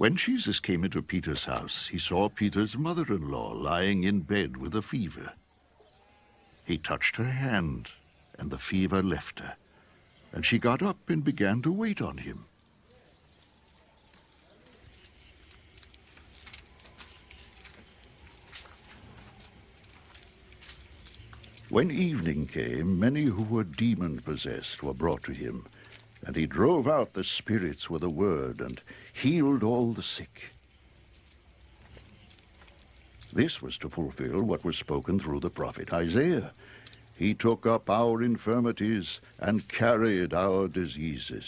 When Jesus came into Peter's house, he saw Peter's mother-in-law lying in bed with a fever. He touched her hand, and the fever left her, and she got up and began to wait on him. When evening came, many who were demon-possessed were brought to him, and he drove out the spirits with a word and healed all the sick. This was to fulfill what was spoken through the prophet Isaiah. He took up our infirmities and carried our diseases.